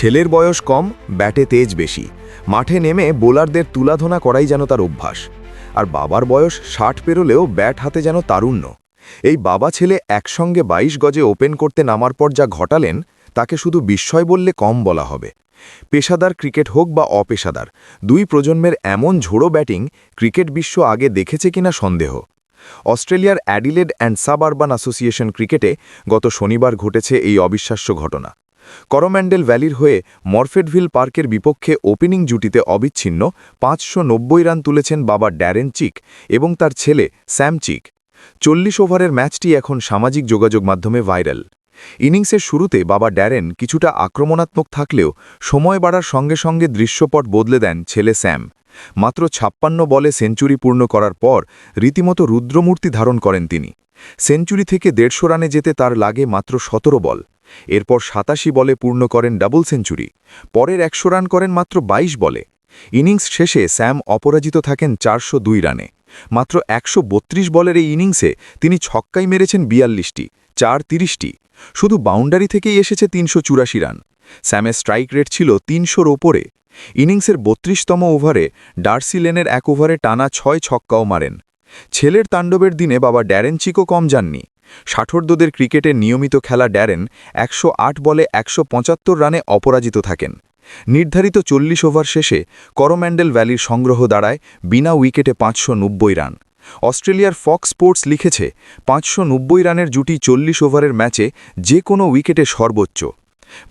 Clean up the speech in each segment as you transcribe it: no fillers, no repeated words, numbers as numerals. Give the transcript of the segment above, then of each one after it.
ছেলের বয়স কম, ব্যাটে তেজ বেশি। মাঠে নেমে বোলারদের তুলাধনা করাই যেন তার অভ্যাস। আর বাবার বয়স ৬০ পেরোলেও ব্যাট হাতে যেন তারুণ্য। এই বাবা ছেলে একসঙ্গে ২২ গজে ওপেন করতে নামার পর যা ঘটালেন, তাকে শুধু বিস্ময় বললে কম বলা হবে। পেশাদার ক্রিকেট হোক বা অপেশাদার, দুই প্রজন্মের এমন ঝোড়ো ব্যাটিং ক্রিকেট বিশ্ব আগে দেখেছে কিনা সন্দেহ। অস্ট্রেলিয়ার অ্যাডিলেড অ্যান্ড সাবআরবান অ্যাসোসিয়েশন ক্রিকেটে গত শনিবার ঘটেছে এই অবিশ্বাস্য ঘটনা। করোম্যান্ডেল ভ্যালির হয়ে মরফেডভিল পার্কের বিপক্ষে ওপেনিং জুটিতে অবিচ্ছিন্ন ৫৯০ রান তুলেছেন বাবা ড্যারেন চিক এবং তার ছেলে স্যাম চিক। ৪০ ওভারের ম্যাচটি এখন সামাজিক যোগাযোগ মাধ্যমে ভাইরাল। ইনিংসের শুরুতে বাবা ড্যারেন কিছুটা আক্রমণাত্মক থাকলেও সময় বাড়ার সঙ্গে সঙ্গে দৃশ্যপট বদলে দেন ছেলে স্যাম। মাত্র ৫৬ বলে সেঞ্চুরি পূর্ণ করার পর রীতিমতো রুদ্রমূর্তি ধারণ করেন তিনি। সেঞ্চুরি থেকে ১৫০ রানে যেতে তার লাগে মাত্র ১৭ বল। এরপর ৮৭ বলে পূর্ণ করেন ডাবল সেঞ্চুরি। পরের ১০০ রান করেন মাত্র ২২ বলে। ইনিংস শেষে স্যাম অপরাজিত থাকেন ৪০২ রানে। মাত্র ১৩২ বলের এই ইনিংসে তিনি ছক্কাই মেরেছেন ৪২টি, ৪ ৩০টি। শুধু বাউন্ডারি থেকেই এসেছে ৩৮৪ রান। স্যামের স্ট্রাইক রেট ছিল ৩০০-র ওপরে। ইনিংসের ৩২তম ওভারে ডার্সি লেনের ১ ওভারে টানা ৬ ছক্কাও মারেন। ছেলের তাণ্ডবের দিনে বাবা ড্যারেন চিকও কম যাননি। ষাটোর্ধ্বদের ক্রিকেটে নিয়মিত খেলা ড্যারেন ১০৮ বলে ১৭৫ রানে অপরাজিত থাকেন। নির্ধারিত ৪০ ওভার শেষে করোম্যান্ডেল ভ্যালির সংগ্রহ দাঁড়ায় বিনা উইকেটে ৫৯০ রান। অস্ট্রেলিয়ার ফক্স স্পোর্টস লিখেছে, ৫৯০ রানের জুটি ৪০ ওভারের ম্যাচে যে কোনো উইকেটে সর্বোচ্চ।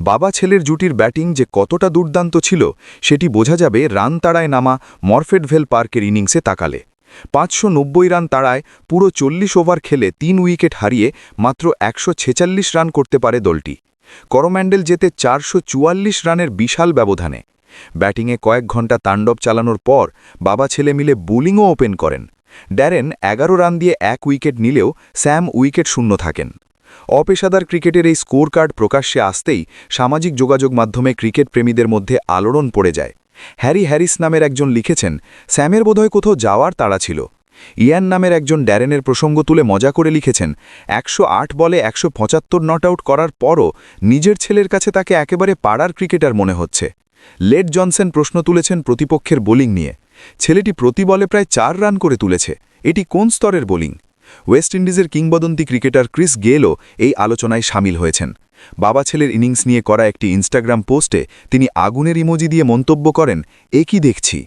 বাবা ছেলের জুটির ব্যাটিং যে কতটা দুর্দান্ত ছিল সেটি বোঝা যাবে রান তাড়ায় নামা মরফেডভেল পার্কের ইনিংসে তাকালে। ৫৯০ রান তাড়ায় পুরো ৪০ ওভার খেলে ৩ উইকেট হারিয়ে মাত্র ১৪৬ রান করতে পারে দলটি। করোম্যান্ডেল যেতে ৪৪৪ রানের বিশাল ব্যবধানে। ব্যাটিংয়ে কয়েক ঘণ্টা তাণ্ডব চালানোর পর বাবা ছেলে মিলে বোলিংও ওপেন করেন। ড্যারেন ১১ রান দিয়ে ১ উইকেট নিলেও স্যাম উইকেট শূন্য থাকেন। অপেশাদার ক্রিকেটের এই স্কোর কার্ড প্রকাশ্যে আসতেই সামাজিক যোগাযোগ মাধ্যমে ক্রিকেট প্রেমীদের মধ্যে আলোড়ন পড়ে যায়। হ্যারি হ্যারিস নামের একজন লিখেছেন, স্যামের বোধহয় কোথাও যাওয়ার তাড়া ছিল। ইয়ান নামের একজন ড্যারেনের প্রসঙ্গ তুলে মজা করে লিখেছেন, ১০৮ বলে ১৭৫ নট আউট করার পরও নিজের ছেলের কাছে তাকে একেবারে পাড়ার ক্রিকেটার মনে হচ্ছে। লেড জনসন প্রশ্ন তুলেছেন প্রতিপক্ষের বোলিং নিয়ে। ছেলেটি প্রতি বলে প্রায় ৪ রান করে তুলেছে। এটি কোন স্তরের বোলিং? ওয়েস্ট ইন্ডিজের কিংবদন্তি ক্রিকেটার ক্রিস গেলও এই আলোচনায় সামিল হয়েছেন। বাবা ছেলের ইনিংস নিয়ে করা একটি ইনস্টাগ্রাম পোস্টে তিনি আগুনের ইমোজি দিয়ে মন্তব্য করেন, এ কি দেখছি।